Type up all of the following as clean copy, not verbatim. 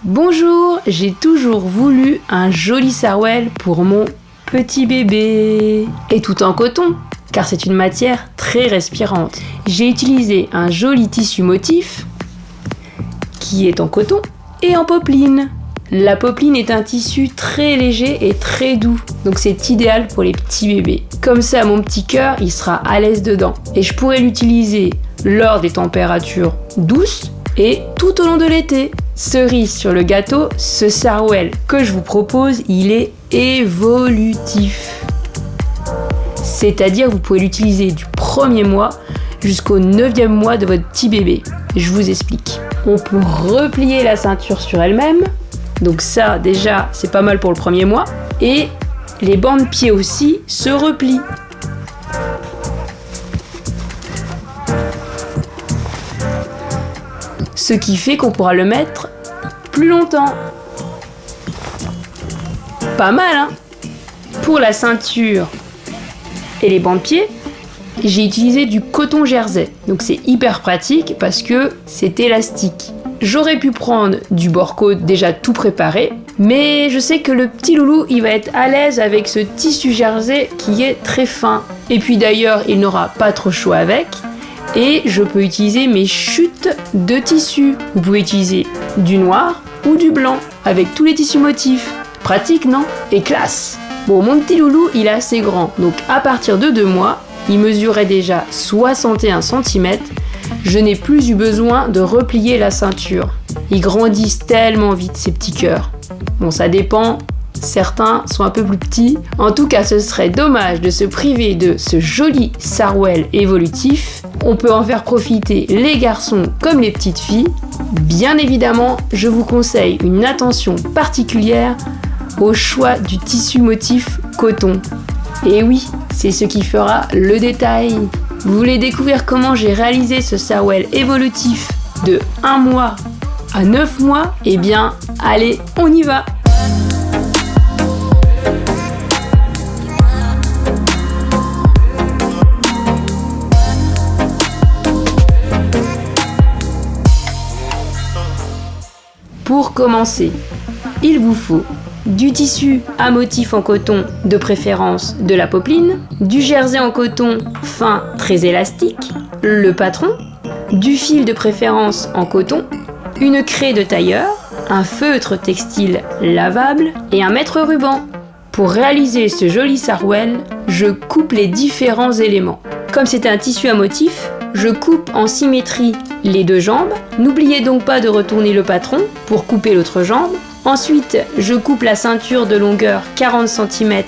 Bonjour, j'ai toujours voulu un joli sarouel pour mon petit bébé. Et tout en coton, car c'est une matière très respirante. J'ai utilisé un joli tissu motif qui est en coton et en popeline. La popeline est un tissu très léger et très doux, donc c'est idéal pour les petits bébés. Comme ça, mon petit cœur, il sera à l'aise dedans. Et je pourrais l'utiliser lors des températures douces et tout au long de l'été. Cerise sur le gâteau, ce sarouel que je vous propose, il est évolutif. C'est-à-dire vous pouvez l'utiliser du 1er mois jusqu'au 9e mois de votre petit bébé. Je vous explique. On peut replier la ceinture sur elle-même. Donc ça, déjà, c'est pas mal pour le 1er mois. Et les bandes pieds aussi se replient. Ce qui fait qu'on pourra le mettre plus longtemps. Pas mal, hein? Pour la ceinture et les bandes pieds, j'ai utilisé du coton jersey. Donc c'est hyper pratique parce que c'est élastique. J'aurais pu prendre du bord-côte déjà tout préparé, mais je sais que le petit loulou, il va être à l'aise avec ce tissu jersey qui est très fin. Et puis d'ailleurs, il n'aura pas trop chaud avec. Et je peux utiliser mes chutes de tissu. Vous pouvez utiliser du noir ou du blanc avec tous les tissus motifs. Pratique, non? Et classe! Bon, mon petit loulou, il est assez grand. Donc à partir de 2 mois, il mesurait déjà 61 cm. Je n'ai plus eu besoin de replier la ceinture. Ils grandissent tellement vite, ces petits cœurs. Bon, ça dépend. Certains sont un peu plus petits. En tout cas, ce serait dommage de se priver de ce joli sarouel évolutif. On peut en faire profiter les garçons comme les petites filles. Bien évidemment, je vous conseille une attention particulière au choix du tissu motif coton. Et oui, c'est ce qui fera le détail. Vous voulez découvrir comment j'ai réalisé ce sarouel évolutif de 1 mois à 9 mois? Eh bien, allez, on y va! Pour commencer, il vous faut du tissu à motif en coton, de préférence de la popeline, du jersey en coton fin très élastique, le patron, du fil de préférence en coton, une craie de tailleur, un feutre textile lavable et un mètre-ruban. Pour réaliser ce joli sarouel, je coupe les différents éléments. Comme c'est un tissu à motif, je coupe en symétrie les 2 jambes. N'oubliez donc pas de retourner le patron pour couper l'autre jambe. Ensuite, je coupe la ceinture de longueur 40 cm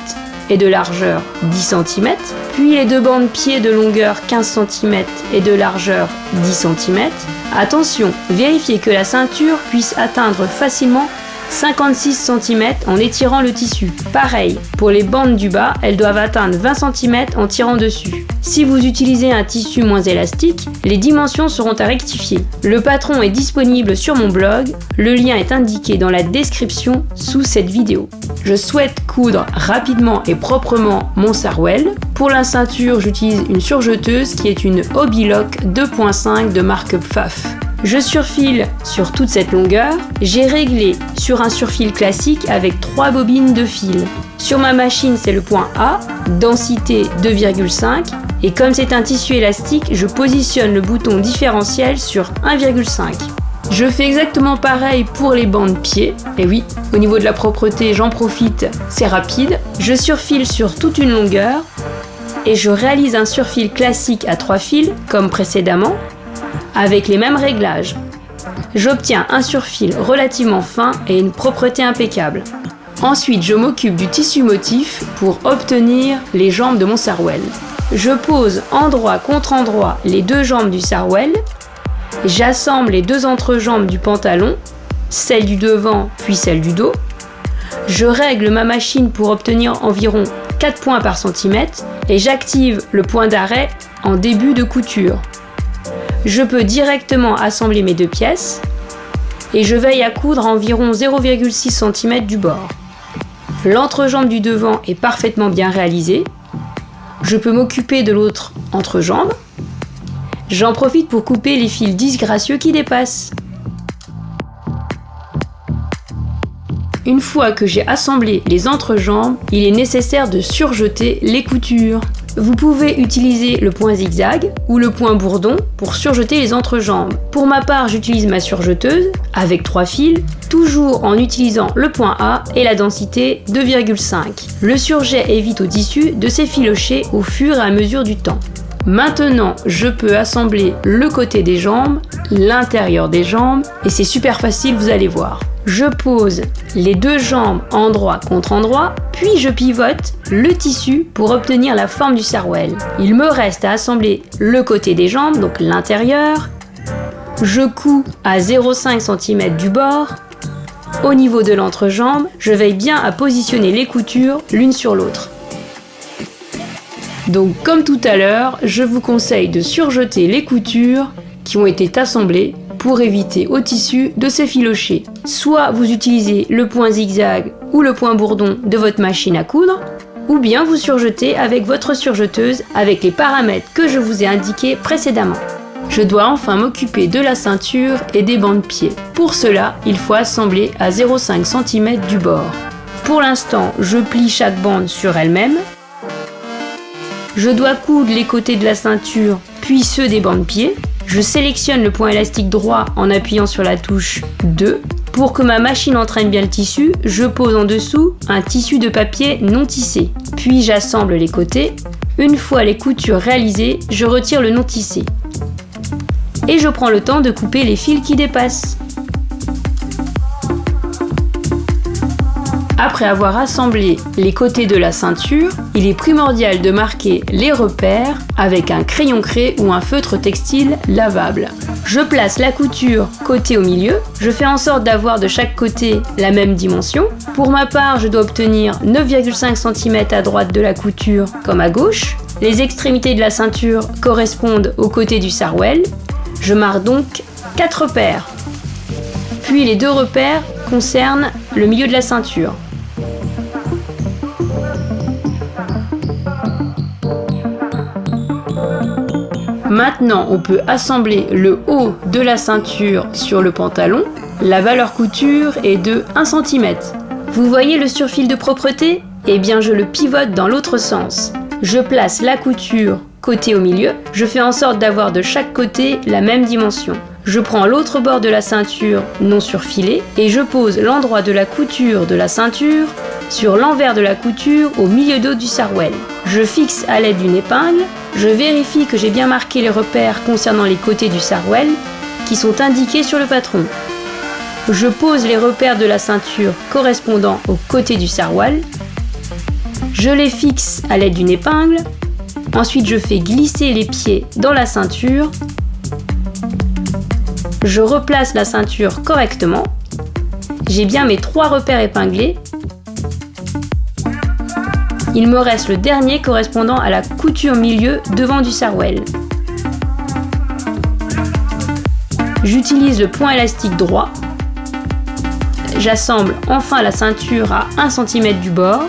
et de largeur 10 cm, puis les 2 bandes pieds de longueur 15 cm et de largeur 10 cm. Attention, vérifiez que la ceinture puisse atteindre facilement 56 cm en étirant le tissu. Pareil, pour les bandes du bas, elles doivent atteindre 20 cm en tirant dessus. Si vous utilisez un tissu moins élastique, les dimensions seront à rectifier. Le patron est disponible sur mon blog, le lien est indiqué dans la description sous cette vidéo. Je souhaite coudre rapidement et proprement mon sarouel. Pour la ceinture, j'utilise une surjeteuse qui est une Hobbylock 2.5 de marque Pfaff. Je surfile sur toute cette longueur. J'ai réglé sur un surfil classique avec 3 bobines de fil. Sur ma machine, c'est le point A, densité 2,5. Et comme c'est un tissu élastique, je positionne le bouton différentiel sur 1,5. Je fais exactement pareil pour les bandes pieds. Et oui, au niveau de la propreté, j'en profite, c'est rapide. Je surfile sur toute une longueur et je réalise un surfil classique à 3 fils, comme précédemment, avec les mêmes réglages. J'obtiens un surfil relativement fin et une propreté impeccable. Ensuite, je m'occupe du tissu motif pour obtenir les jambes de mon sarouel. Je pose endroit contre endroit les 2 jambes du sarouel. J'assemble les 2 entrejambes du pantalon, celle du devant puis celle du dos. Je règle ma machine pour obtenir environ 4 points par centimètre et j'active le point d'arrêt en début de couture. Je peux directement assembler mes 2 pièces et je veille à coudre à environ 0,6 cm du bord. L'entrejambe du devant est parfaitement bien réalisée. Je peux m'occuper de l'autre entrejambe. J'en profite pour couper les fils disgracieux qui dépassent. Une fois que j'ai assemblé les entrejambes, il est nécessaire de surjeter les coutures. Vous pouvez utiliser le point zigzag ou le point bourdon pour surjeter les entrejambes. Pour ma part, j'utilise ma surjeteuse avec 3 fils, toujours en utilisant le point A et la densité 2,5. Le surjet évite au tissu de s'effilocher au fur et à mesure du temps. Maintenant, je peux assembler le côté des jambes, l'intérieur des jambes, et c'est super facile, vous allez voir. Je pose les 2 jambes endroit contre endroit, puis je pivote le tissu pour obtenir la forme du sarouel. Il me reste à assembler le côté des jambes, donc l'intérieur. Je couds à 0,5 cm du bord. Au niveau de l'entrejambe, je veille bien à positionner les coutures l'une sur l'autre. Donc comme tout à l'heure, je vous conseille de surjeter les coutures qui ont été assemblées pour éviter au tissu de s'effilocher. Soit vous utilisez le point zigzag ou le point bourdon de votre machine à coudre, ou bien vous surjetez avec votre surjeteuse avec les paramètres que je vous ai indiqués précédemment. Je dois enfin m'occuper de la ceinture et des bancs de pied. Pour cela, il faut assembler à 0,5 cm du bord. Pour l'instant, je plie chaque bande sur elle-même. Je dois coudre les côtés de la ceinture, puis ceux des bancs de pied. Je sélectionne le point élastique droit en appuyant sur la touche 2. Pour que ma machine entraîne bien le tissu, je pose en dessous un tissu de papier non tissé. Puis j'assemble les côtés. Une fois les coutures réalisées, je retire le non tissé. Et je prends le temps de couper les fils qui dépassent. Après avoir assemblé les côtés de la ceinture, il est primordial de marquer les repères avec un crayon craie ou un feutre textile lavable. Je place la couture côté au milieu, je fais en sorte d'avoir de chaque côté la même dimension. Pour ma part, je dois obtenir 9,5 cm à droite de la couture comme à gauche. Les extrémités de la ceinture correspondent aux côtés du sarouel. Je marque donc 4 repères. Puis les 2 repères concernent le milieu de la ceinture. Maintenant, on peut assembler le haut de la ceinture sur le pantalon. La valeur couture est de 1 cm. Vous voyez le surfil de propreté ? Eh bien, je le pivote dans l'autre sens. Je place la couture côté au milieu. Je fais en sorte d'avoir de chaque côté la même dimension. Je prends l'autre bord de la ceinture non surfilé et je pose l'endroit de la couture de la ceinture sur l'envers de la couture au milieu dos du sarouel. Je fixe à l'aide d'une épingle. Je vérifie que j'ai bien marqué les repères concernant les côtés du sarouel qui sont indiqués sur le patron. Je pose les repères de la ceinture correspondant aux côtés du sarouel. Je les fixe à l'aide d'une épingle. Ensuite, je fais glisser les pieds dans la ceinture. Je replace la ceinture correctement. J'ai bien mes 3 repères épinglés. Il me reste le dernier correspondant à la couture milieu devant du sarouel. J'utilise le point élastique droit. J'assemble enfin la ceinture à 1 cm du bord.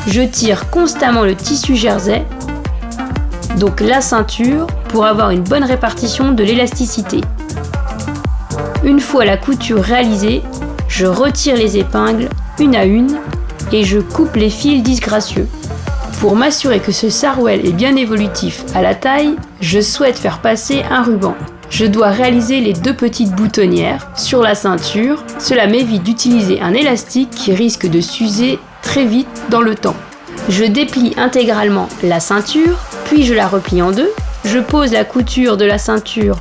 Je tire constamment le tissu jersey, donc la ceinture, pour avoir une bonne répartition de l'élasticité. Une fois la couture réalisée, je retire les épingles une à une et je coupe les fils disgracieux. Pour m'assurer que ce sarouel est bien évolutif à la taille, je souhaite faire passer un ruban. Je dois réaliser les 2 petites boutonnières sur la ceinture. Cela m'évite d'utiliser un élastique qui risque de s'user très vite dans le temps. Je déplie intégralement la ceinture, puis je la replie en 2. Je pose la couture de la ceinture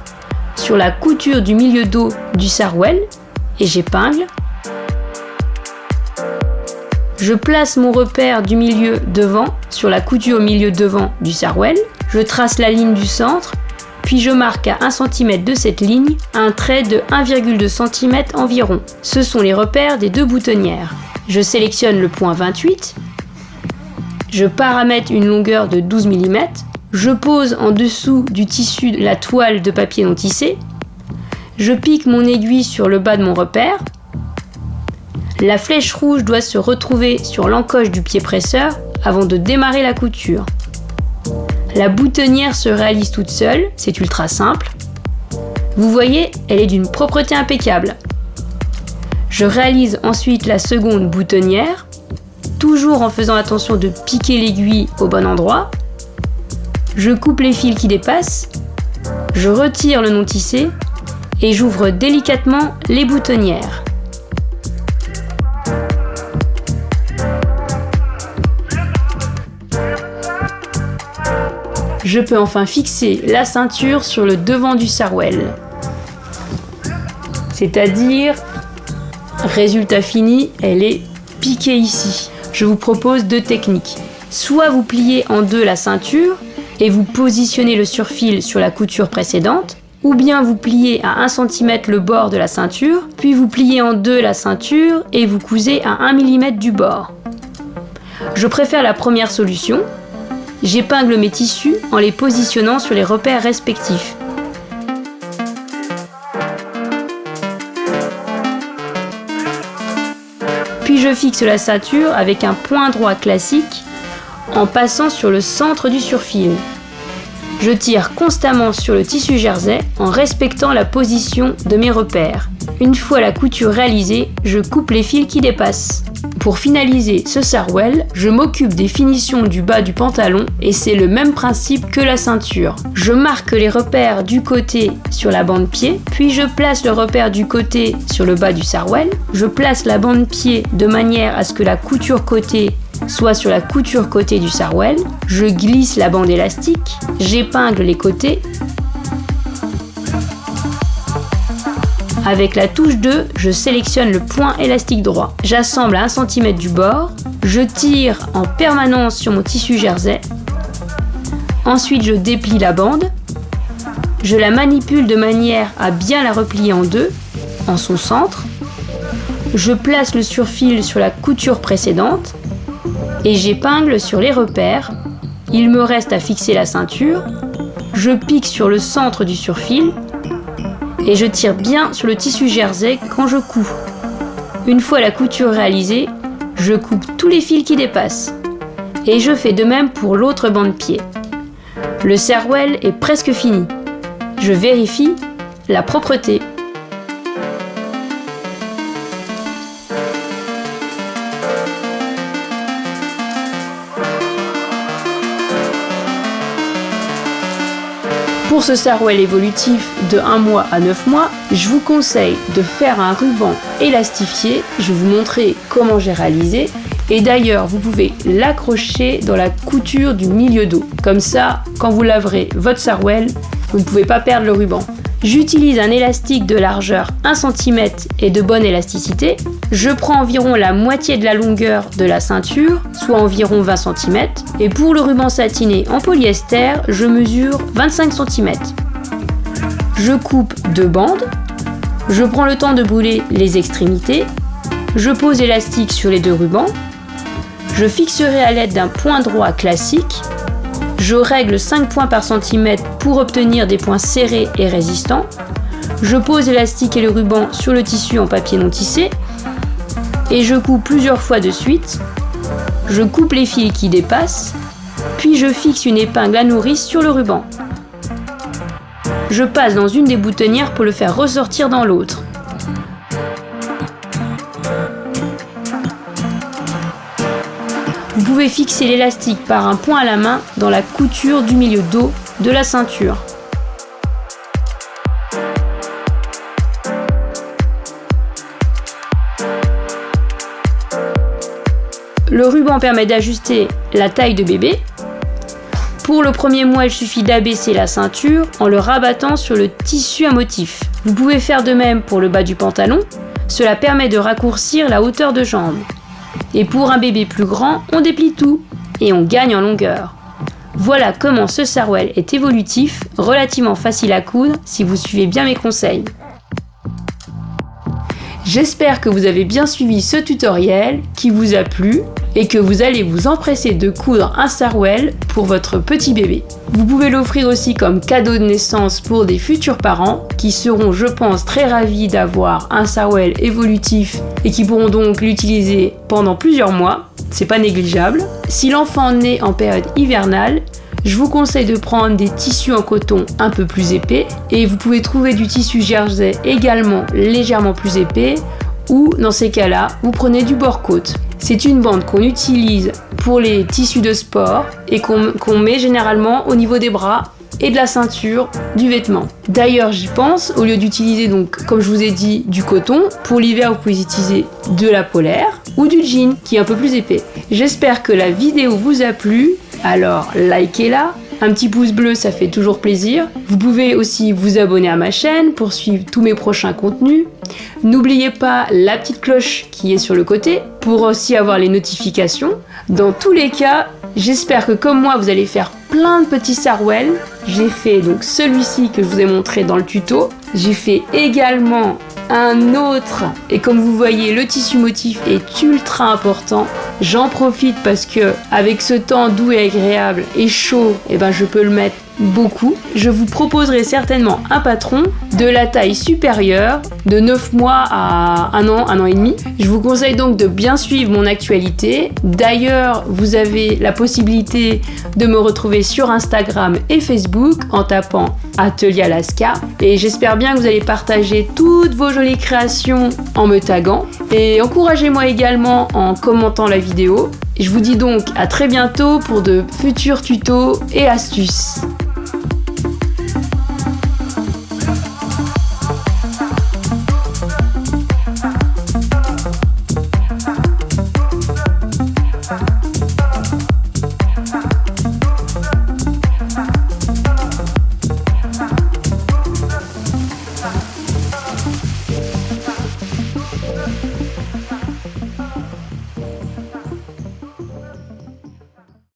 sur la couture du milieu dos du sarouel et j'épingle. Je place mon repère du milieu devant sur la couture au milieu devant du sarouel. Je trace la ligne du centre, puis je marque à 1 cm de cette ligne un trait de 1,2 cm environ. Ce sont les repères des 2 boutonnières. Je sélectionne le point 28. Je paramètre une longueur de 12 mm. Je pose en dessous du tissu la toile de papier non tissé. Je pique mon aiguille sur le bas de mon repère. La flèche rouge doit se retrouver sur l'encoche du pied presseur avant de démarrer la couture. La boutonnière se réalise toute seule, c'est ultra simple. Vous voyez, elle est d'une propreté impeccable. Je réalise ensuite la seconde boutonnière, toujours en faisant attention de piquer l'aiguille au bon endroit. Je coupe les fils qui dépassent, je retire le non tissé et j'ouvre délicatement les boutonnières. Je peux enfin fixer la ceinture sur le devant du sarouel. C'est-à-dire, résultat fini, elle est piquée ici. Je vous propose 2 techniques. Soit vous pliez en 2 la ceinture et vous positionnez le surfil sur la couture précédente, ou bien vous pliez à 1 cm le bord de la ceinture, puis vous pliez en 2 la ceinture et vous cousez à 1 mm du bord. Je préfère la première solution. J'épingle mes tissus en les positionnant sur les repères respectifs. Puis je fixe la ceinture avec un point droit classique en passant sur le centre du surfil. Je tire constamment sur le tissu jersey en respectant la position de mes repères. Une fois la couture réalisée, je coupe les fils qui dépassent. Pour finaliser ce sarouel, je m'occupe des finitions du bas du pantalon et c'est le même principe que la ceinture. Je marque les repères du côté sur la bande pied, puis je place le repère du côté sur le bas du sarouel. Je place la bande pied de manière à ce que la couture côté soit sur la couture côté du sarouel. Je glisse la bande élastique, j'épingle les côtés. Avec la touche 2, je sélectionne le point élastique droit. J'assemble à 1 cm du bord. Je tire en permanence sur mon tissu jersey. Ensuite, je déplie la bande. Je la manipule de manière à bien la replier en 2, en son centre. Je place le surfil sur la couture précédente et j'épingle sur les repères. Il me reste à fixer la ceinture. Je pique sur le centre du surfil et je tire bien sur le tissu jersey quand je couds. Une fois la couture réalisée, je coupe tous les fils qui dépassent. Et je fais de même pour l'autre bande pied. Le sarouel est presque fini. Je vérifie la propreté. Pour ce sarouel évolutif de 1 mois à 9 mois, je vous conseille de faire un ruban élastifié. Je vais vous montrer comment j'ai réalisé. Et d'ailleurs, vous pouvez l'accrocher dans la couture du milieu dos. Comme ça, quand vous laverez votre sarouel, vous ne pouvez pas perdre le ruban. J'utilise un élastique de largeur 1 cm et de bonne élasticité. Je prends environ la moitié de la longueur de la ceinture, soit environ 20 cm. Et pour le ruban satiné en polyester, je mesure 25 cm. Je coupe 2 bandes. Je prends le temps de brûler les extrémités. Je pose l'élastique sur les 2 rubans. Je fixerai à l'aide d'un point droit classique. Je règle 5 points par centimètre pour obtenir des points serrés et résistants. Je pose l'élastique et le ruban sur le tissu en papier non tissé et je coupe plusieurs fois de suite. Je coupe les fils qui dépassent, puis je fixe une épingle à nourrice sur le ruban. Je passe dans une des boutonnières pour le faire ressortir dans l'autre. Vous pouvez fixer l'élastique par un point à la main dans la couture du milieu dos de la ceinture. Le ruban permet d'ajuster la taille de bébé. Pour le premier mois, il suffit d'abaisser la ceinture en le rabattant sur le tissu à motif. Vous pouvez faire de même pour le bas du pantalon. Cela permet de raccourcir la hauteur de jambe. Et pour un bébé plus grand, on déplie tout et on gagne en longueur. Voilà comment ce sarouel est évolutif, relativement facile à coudre si vous suivez bien mes conseils. J'espère que vous avez bien suivi ce tutoriel qui vous a plu et que vous allez vous empresser de coudre un sarouel pour votre petit bébé. Vous pouvez l'offrir aussi comme cadeau de naissance pour des futurs parents qui seront, je pense, très ravis d'avoir un sarouel évolutif et qui pourront donc l'utiliser pendant plusieurs mois. C'est pas négligeable. Si l'enfant naît en période hivernale, je vous conseille de prendre des tissus en coton un peu plus épais et vous pouvez trouver du tissu jersey également légèrement plus épais ou dans ces cas-là, vous prenez du bord-côte. C'est une bande qu'on utilise pour les tissus de sport et qu'on met généralement au niveau des bras et de la ceinture du vêtement. D'ailleurs, j'y pense, au lieu d'utiliser donc, comme je vous ai dit, du coton, pour l'hiver, vous pouvez utiliser de la polaire ou du jean qui est un peu plus épais. J'espère que la vidéo vous a plu, alors likez-la. Un petit pouce bleu, ça fait toujours plaisir. Vous pouvez aussi vous abonner à ma chaîne pour suivre tous mes prochains contenus. N'oubliez pas la petite cloche qui est sur le côté pour aussi avoir les notifications. Dans tous les cas, j'espère que comme moi, vous allez faire plein de petits sarouels. J'ai fait donc celui-ci que je vous ai montré dans le tuto. J'ai fait également un autre et comme vous voyez le tissu motif est ultra important. J'en profite parce que avec ce temps doux et agréable et chaud, je peux le mettre beaucoup. Je vous proposerai certainement un patron de la taille supérieure de 9 mois à 1 an et demi. Je vous conseille donc de bien suivre mon actualité. D'ailleurs, vous avez la possibilité de me retrouver sur Instagram et Facebook en tapant Atelier Alaska. Et j'espère bien que vous allez partager toutes vos jolies créations en me taguant. Et encouragez-moi également en commentant la vidéo. Je vous dis donc à très bientôt pour de futurs tutos et astuces.